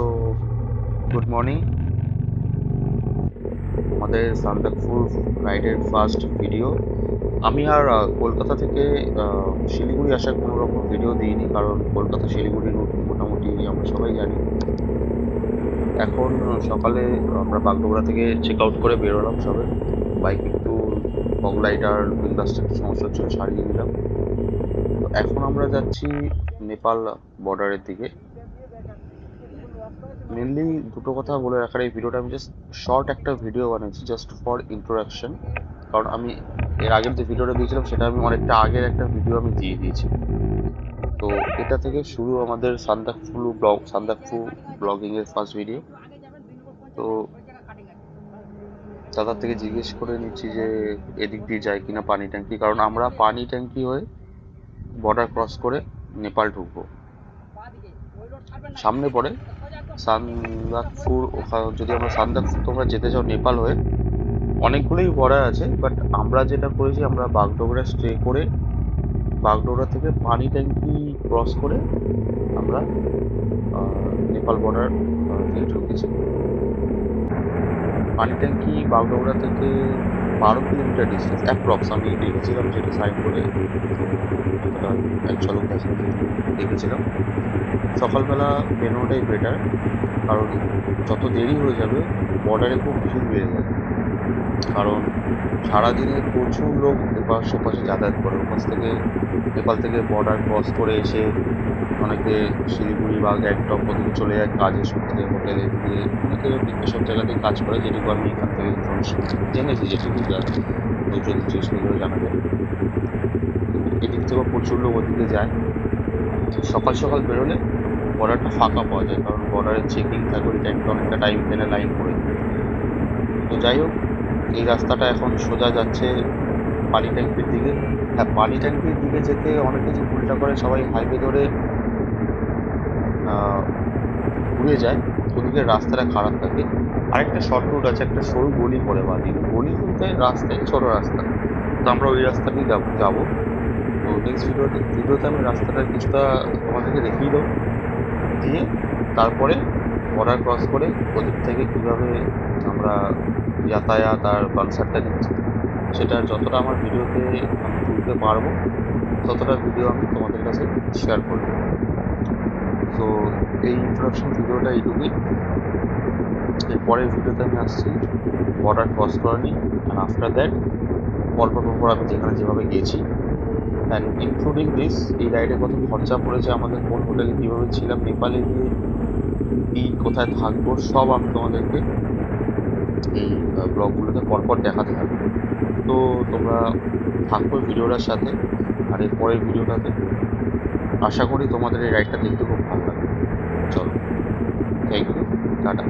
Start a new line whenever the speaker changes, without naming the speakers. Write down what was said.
So good morning. আমাদের সান্দাকফু রাইডের first video. আমি আর কলকাতা থেকে শিলিগুড়ি আসার কোনো রকম ভিডিও দিইনি, কারণ কলকাতা শিলিগুড়ি রুট মোটামুটি আমরা সবাই জানি। এখন সকালে আমরা বাগডোগরা থেকে চেক আউট করে বেরোলাম সবে। বাইক একটু ফগ লাইট আর উইন্ডাসটা একটু সমস্যা হচ্ছিল, সারিয়ে নিলাম। তো এখন আমরা যাচ্ছি নেপাল বর্ডারের দিকে। মেনলি দুটো কথা বলে রাখার এই ভিডিওটা, আমি জাস্ট শর্ট একটা ভিডিও বানিয়েছি জাস্ট ফর ইন্ট্রোডাকশন। কারণ আমি এর আগের যে ভিডিওটা দিয়েছিলাম সেটা আমি অনেকটা আগের একটা ভিডিও আমি দিয়ে দিয়েছি। তো এটা থেকে শুরু আমাদের সান্দাকফু ব্লগিং এর ফার্স্ট ভিডিও। তো দাদার থেকে জিজ্ঞেস করে নিচ্ছি যে এদিক দিয়ে যায় কিনা পানি ট্যাঙ্কি, কারণ আমরা পানি ট্যাঙ্কি হয়ে বর্ডার ক্রস করে নেপাল ঢুকবো। সামনে পড়ে সান্দাকফুর। ওখানে যদি আমরা সান্দাকফু তোমরা যেতে চাও নেপাল হয়ে, অনেকগুলোই বর্ডার আছে, বাট আমরা যেটা করেছি আমরা বাগডোগরা স্টে করে বাগডোগরা থেকে পানি ট্যাঙ্কি ক্রস করে আমরা নেপাল বর্ডার দিয়ে ঢুকেছি। পানি ট্যাঙ্কি বাগডোগরা থেকে 12 কিলোমিটার ডিস্টেন্স অ্যাপ্রক্স, আমি দেখেছিলাম যেটা সাইন করে, তো যতটা এক ঝলক দেখেছিলাম। সকালবেলা বেরোনোটাই বেটার, কারণ যত দেরি হয়ে যাবে বর্ডারে খুব ভিড় বেড়ে যাবে। কারণ সারাদিনে প্রচুর লোক এপাশ ওপাশে যাতায়াত করে, ওপাশ থেকে নেপাল থেকে বর্ডার ক্রস করে এসে অনেকে শিলিগুড়ি বা গ্যাংটক ওদিকে চলে যায় কাজের সূত্রে, হোটেলে দিয়ে অনেকে এসব জায়গাতেই কাজ করে, যেটুকু আমি এখান থেকে জেনেছি, যেটুকু কেউ যদি জিজ্ঞেস করে জানা যায়। তো এদিক থেকেও প্রচুর লোক ওদিকে যায়। সকাল সকাল বেরোলে বর্ডারটা ফাঁকা পাওয়া যায়, কারণ বর্ডারে চেকিং থাকে, ওই টাইমটা অনেকটা টাইম পেলে লাইন পড়ে যায়। তো যাই হোক, এই রাস্তাটা এখন সোজা যাচ্ছে পানি ট্যাঙ্কির দিকে। হ্যাঁ, পানি ট্যাঙ্কির দিকে যেতে অনেকে যে ভুলটা করে, সবাই হাইওয়ে ধরে ঘুরে যায়, ওদিকে রাস্তাটা খারাপ থাকে। আরেকটা শর্ট রুট আছে, একটা সরু গলি পড়ে বাঁদিকে, গলি বলতে রাস্তায় ছোট রাস্তা, তো আমরা ওই রাস্তাতেই যাবো। তো নেক্সট ভিডিওতে আমি রাস্তাটা কিছুটা তোমাদেরকে দেখিয়ে দেবো, দিয়ে তারপরে বর্ডার ক্রস করে ওদিক থেকে কীভাবে আমরা যাতায়াত আর কনসার্টটা নিচ্ছি, সেটা যতটা আমার ভিডিওতে আমি তুলতে পারবো ততটা ভিডিও আমি তোমাদের কাছে শেয়ার করব। তো এই ইন্ট্রোডাকশন ভিডিওটা এইটুকুই। এর পরের ভিডিওতে আমি আসছি বর্ডার ক্রস করা নিয়ে, অ্যান্ড আফটার দ্যাট পরপর আমি যেভাবে গেছি, অ্যান্ড ইনক্লুডিং দিস এই রাইডে কত খরচা পড়েছে আমাদের, কোন হোটেলে কীভাবে ছিলাম, নেপালে গিয়ে কী কোথায় থাকবো, সব আমি তোমাদেরকে এই ব্লগগুলোতে পরপর দেখাতে থাকবো। তো তোমরা থাকবো ভিডিওটার সাথে, আর এর পরের ভিডিওটাতে আশা করি তোমাদের এই রাইডটা দেখতে খুব ভালো লাগবে। চলো, থ্যাংক ইউ, টাটা।